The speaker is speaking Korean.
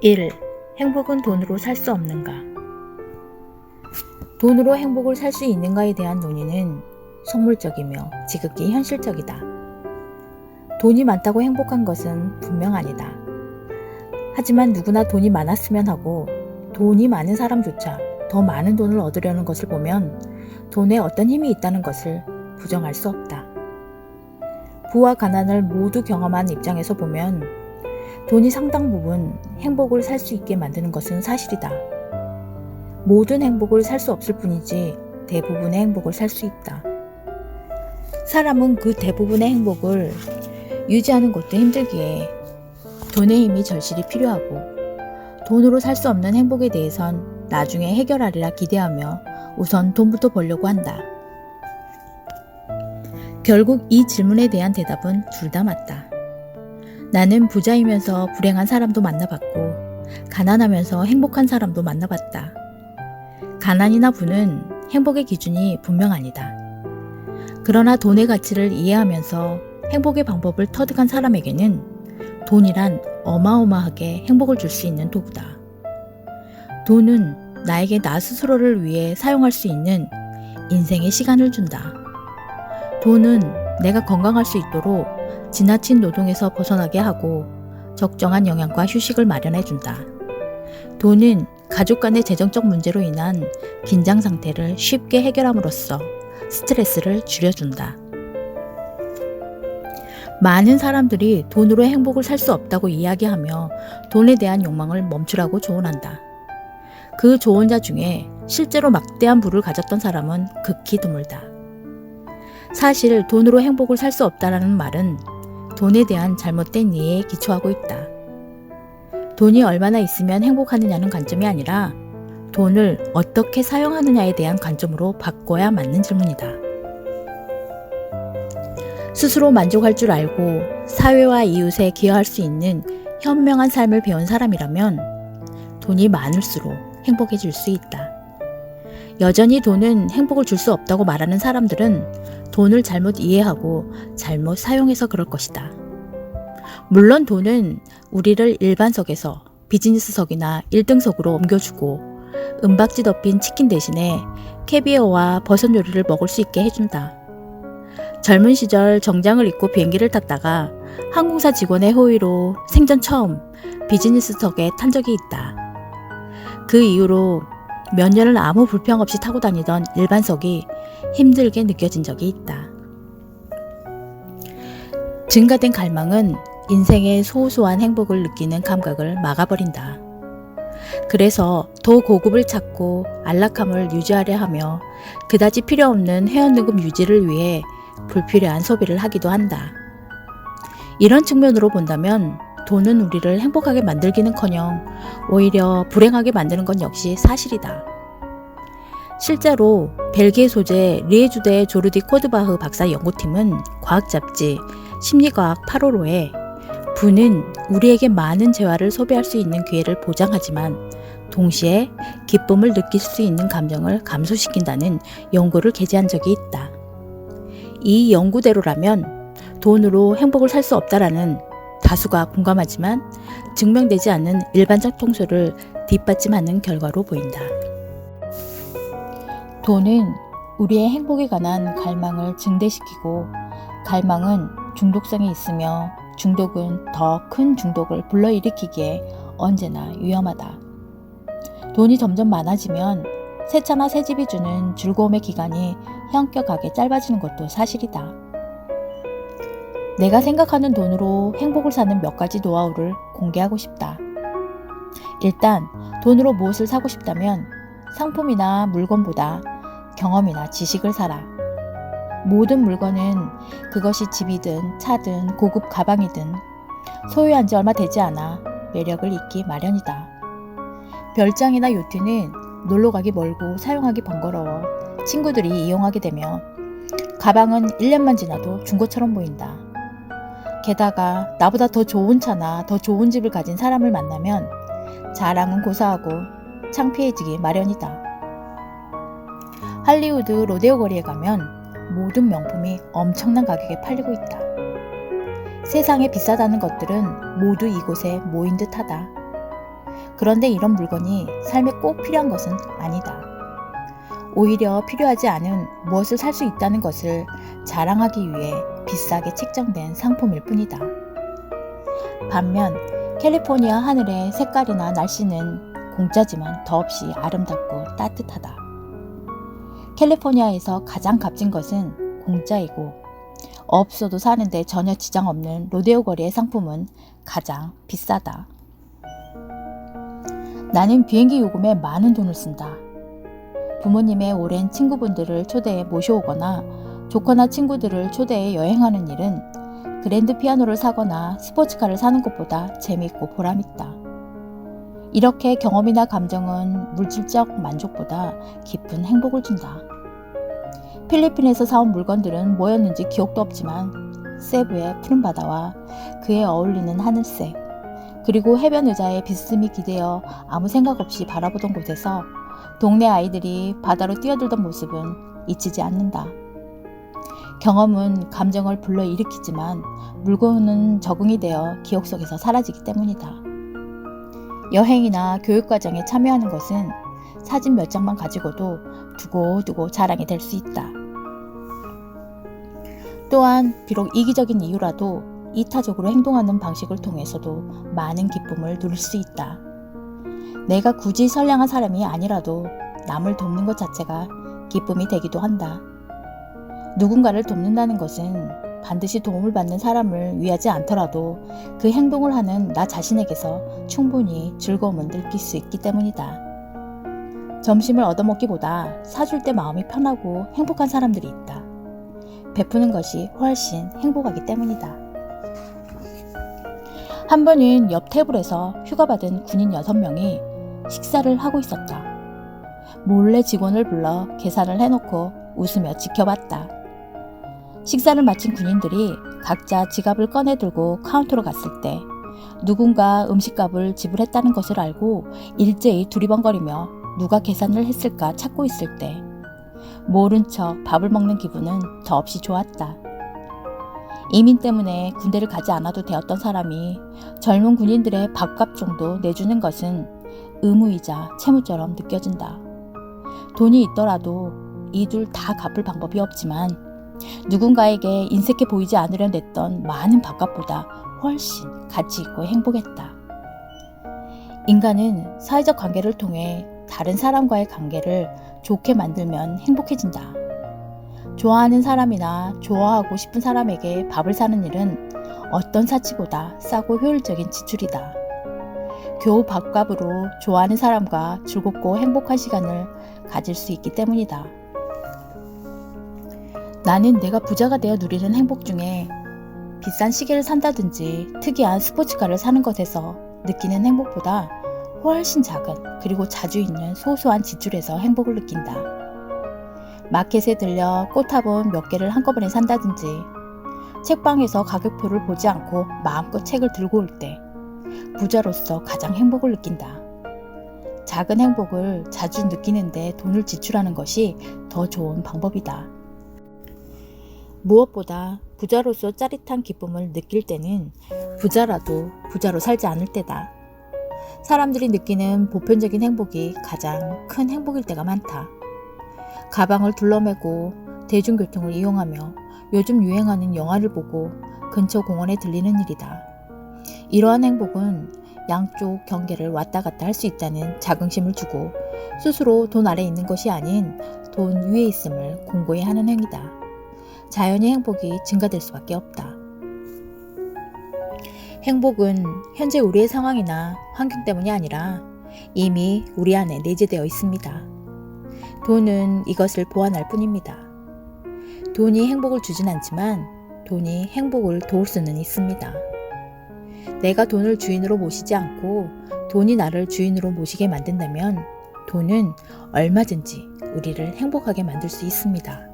1. 행복은 돈으로 살 수 없는가? 돈으로 행복을 살 수 있는가에 대한 논의는 속물적이며 지극히 현실적이다. 돈이 많다고 행복한 것은 분명 아니다. 하지만 누구나 돈이 많았으면 하고 돈이 많은 사람조차 더 많은 돈을 얻으려는 것을 보면 돈에 어떤 힘이 있다는 것을 부정할 수 없다. 부와 가난을 모두 경험한 입장에서 보면 돈이 상당 부분 행복을 살 수 있게 만드는 것은 사실이다. 모든 행복을 살 수 없을 뿐이지 대부분의 행복을 살 수 있다. 사람은 그 대부분의 행복을 유지하는 것도 힘들기에 돈의 힘이 절실히 필요하고 돈으로 살 수 없는 행복에 대해선 나중에 해결하리라 기대하며 우선 돈부터 벌려고 한다. 결국 이 질문에 대한 대답은 둘 다 맞다. 나는 부자이면서 불행한 사람도 만나봤고 가난하면서 행복한 사람도 만나봤다. 가난이나 부는 행복의 기준이 분명 아니다. 그러나 돈의 가치를 이해하면서 행복의 방법을 터득한 사람에게는 돈이란 어마어마하게 행복을 줄 수 있는 도구다. 돈은 나에게 나 스스로를 위해 사용할 수 있는 인생의 시간을 준다. 돈은 내가 건강할 수 있도록 지나친 노동에서 벗어나게 하고 적정한 영양과 휴식을 마련해 준다. 돈은 가족 간의 재정적 문제로 인한 긴장 상태를 쉽게 해결함으로써 스트레스를 줄여준다. 많은 사람들이 돈으로 행복을 살 수 없다고 이야기하며 돈에 대한 욕망을 멈추라고 조언한다. 그 조언자 중에 실제로 막대한 부를 가졌던 사람은 극히 드물다. 사실 돈으로 행복을 살 수 없다라는 말은 돈에 대한 잘못된 이해에 기초하고 있다. 돈이 얼마나 있으면 행복하느냐는 관점이 아니라 돈을 어떻게 사용하느냐에 대한 관점으로 바꿔야 맞는 질문이다. 스스로 만족할 줄 알고 사회와 이웃에 기여할 수 있는 현명한 삶을 배운 사람이라면 돈이 많을수록 행복해질 수 있다. 여전히 돈은 행복을 줄 수 없다고 말하는 사람들은 돈을 잘못 이해하고 잘못 사용해서 그럴 것이다. 물론 돈은 우리를 일반석에서 비즈니스석이나 1등석으로 옮겨주고 은박지 덮인 치킨 대신에 캐비어와 버섯 요리를 먹을 수 있게 해준다. 젊은 시절 정장을 입고 비행기를 탔다가 항공사 직원의 호의로 생전 처음 비즈니스석에 탄 적이 있다. 그 이후로 몇 년을 아무 불평 없이 타고 다니던 일반석이 힘들게 느껴진 적이 있다. 증가된 갈망은 인생의 소소한 행복을 느끼는 감각을 막아버린다. 그래서 더 고급을 찾고 안락함을 유지하려 하며 그다지 필요 없는 회원등급 유지를 위해 불필요한 소비를 하기도 한다. 이런 측면으로 본다면 돈은 우리를 행복하게 만들기는커녕 오히려 불행하게 만드는 건 역시 사실이다. 실제로 벨기에 소재 리에주대 조르디 코드바흐 박사 연구팀은 과학 잡지 심리과학 8호로에 부는 우리에게 많은 재화를 소비할 수 있는 기회를 보장하지만 동시에 기쁨을 느낄 수 있는 감정을 감소시킨다는 연구를 게재한 적이 있다. 이 연구대로라면 돈으로 행복을 살 수 없다라는 다수가 공감하지만 증명되지 않는 일반적 통설을 뒷받침하는 결과로 보인다. 돈은 우리의 행복에 관한 갈망을 증대시키고 갈망은 중독성이 있으며 중독은 더 큰 중독을 불러일으키기에 언제나 위험하다. 돈이 점점 많아지면 새 차나 새 집이 주는 즐거움의 기간이 현격하게 짧아지는 것도 사실이다. 내가 생각하는 돈으로 행복을 사는 몇 가지 노하우를 공개하고 싶다. 일단 돈으로 무엇을 사고 싶다면 상품이나 물건보다 경험이나 지식을 사라. 모든 물건은 그것이 집이든 차든 고급 가방이든 소유한 지 얼마 되지 않아 매력을 잊기 마련이다. 별장이나 요트는 놀러가기 멀고 사용하기 번거로워 친구들이 이용하게 되며 가방은 1년만 지나도 중고처럼 보인다. 게다가 나보다 더 좋은 차나 더 좋은 집을 가진 사람을 만나면 자랑은 고사하고 창피해지기 마련이다. 할리우드 로데오 거리에 가면 모든 명품이 엄청난 가격에 팔리고 있다. 세상에 비싸다는 것들은 모두 이곳에 모인 듯하다. 그런데 이런 물건이 삶에 꼭 필요한 것은 아니다. 오히려 필요하지 않은 무엇을 살 수 있다는 것을 자랑하기 위해 비싸게 책정된 상품일 뿐이다. 반면 캘리포니아 하늘의 색깔이나 날씨는 공짜지만 더없이 아름답고 따뜻하다. 캘리포니아에서 가장 값진 것은 공짜이고 없어도 사는데 전혀 지장 없는 로데오 거리의 상품은 가장 비싸다. 나는 비행기 요금에 많은 돈을 쓴다. 부모님의 오랜 친구분들을 초대해 모셔오거나 조카나 친구들을 초대해 여행하는 일은 그랜드 피아노를 사거나 스포츠카를 사는 것보다 재미있고 보람있다. 이렇게 경험이나 감정은 물질적 만족보다 깊은 행복을 준다. 필리핀에서 사온 물건들은 뭐였는지 기억도 없지만 세부의 푸른 바다와 그에 어울리는 하늘색, 그리고 해변 의자에 비스듬히 기대어 아무 생각 없이 바라보던 곳에서 동네 아이들이 바다로 뛰어들던 모습은 잊히지 않는다. 경험은 감정을 불러일으키지만 물건은 적응이 되어 기억 속에서 사라지기 때문이다. 여행이나 교육과정에 참여하는 것은 사진 몇 장만 가지고도 두고두고 자랑이 될 수 있다. 또한 비록 이기적인 이유라도 이타적으로 행동하는 방식을 통해서도 많은 기쁨을 누릴 수 있다. 내가 굳이 선량한 사람이 아니라도 남을 돕는 것 자체가 기쁨이 되기도 한다. 누군가를 돕는다는 것은 반드시 도움을 받는 사람을 위하지 않더라도 그 행동을 하는 나 자신에게서 충분히 즐거움을 느낄 수 있기 때문이다. 점심을 얻어먹기보다 사줄 때 마음이 편하고 행복한 사람들이 있다. 베푸는 것이 훨씬 행복하기 때문이다. 한 번은 옆 테이블에서 휴가받은 군인 6명이 식사를 하고 있었다. 몰래 직원을 불러 계산을 해놓고 웃으며 지켜봤다. 식사를 마친 군인들이 각자 지갑을 꺼내 들고 카운터로 갔을 때 누군가 음식값을 지불했다는 것을 알고 일제히 두리번거리며 누가 계산을 했을까 찾고 있을 때 모른 척 밥을 먹는 기분은 더없이 좋았다. 이민 때문에 군대를 가지 않아도 되었던 사람이 젊은 군인들의 밥값 정도 내주는 것은 의무이자 채무처럼 느껴진다. 돈이 있더라도 이 둘 다 갚을 방법이 없지만 누군가에게 인색해 보이지 않으려 냈던 많은 밥값보다 훨씬 가치 있고 행복했다. 인간은 사회적 관계를 통해 다른 사람과의 관계를 좋게 만들면 행복해진다. 좋아하는 사람이나 좋아하고 싶은 사람에게 밥을 사는 일은 어떤 사치보다 싸고 효율적인 지출이다. 겨우 밥값으로 좋아하는 사람과 즐겁고 행복한 시간을 가질 수 있기 때문이다. 나는 내가 부자가 되어 누리는 행복 중에 비싼 시계를 산다든지 특이한 스포츠카를 사는 것에서 느끼는 행복보다 훨씬 작은 그리고 자주 있는 소소한 지출에서 행복을 느낀다. 마켓에 들려 꽃화분 몇 개를 한꺼번에 산다든지 책방에서 가격표를 보지 않고 마음껏 책을 들고 올 때 부자로서 가장 행복을 느낀다. 작은 행복을 자주 느끼는데 돈을 지출하는 것이 더 좋은 방법이다. 무엇보다 부자로서 짜릿한 기쁨을 느낄 때는 부자라도 부자로 살지 않을 때다. 사람들이 느끼는 보편적인 행복이 가장 큰 행복일 때가 많다. 가방을 둘러매고 대중교통을 이용하며 요즘 유행하는 영화를 보고 근처 공원에 들리는 일이다. 이러한 행복은 양쪽 경계를 왔다 갔다 할 수 있다는 자긍심을 주고 스스로 돈 아래 있는 것이 아닌 돈 위에 있음을 공고히 하는 행위다. 자연히 행복이 증가될 수밖에 없다. 행복은 현재 우리의 상황이나 환경 때문이 아니라 이미 우리 안에 내재되어 있습니다. 돈은 이것을 보완할 뿐입니다. 돈이 행복을 주진 않지만 돈이 행복을 도울 수는 있습니다. 내가 돈을 주인으로 모시지 않고 돈이 나를 주인으로 모시게 만든다면 돈은 얼마든지 우리를 행복하게 만들 수 있습니다.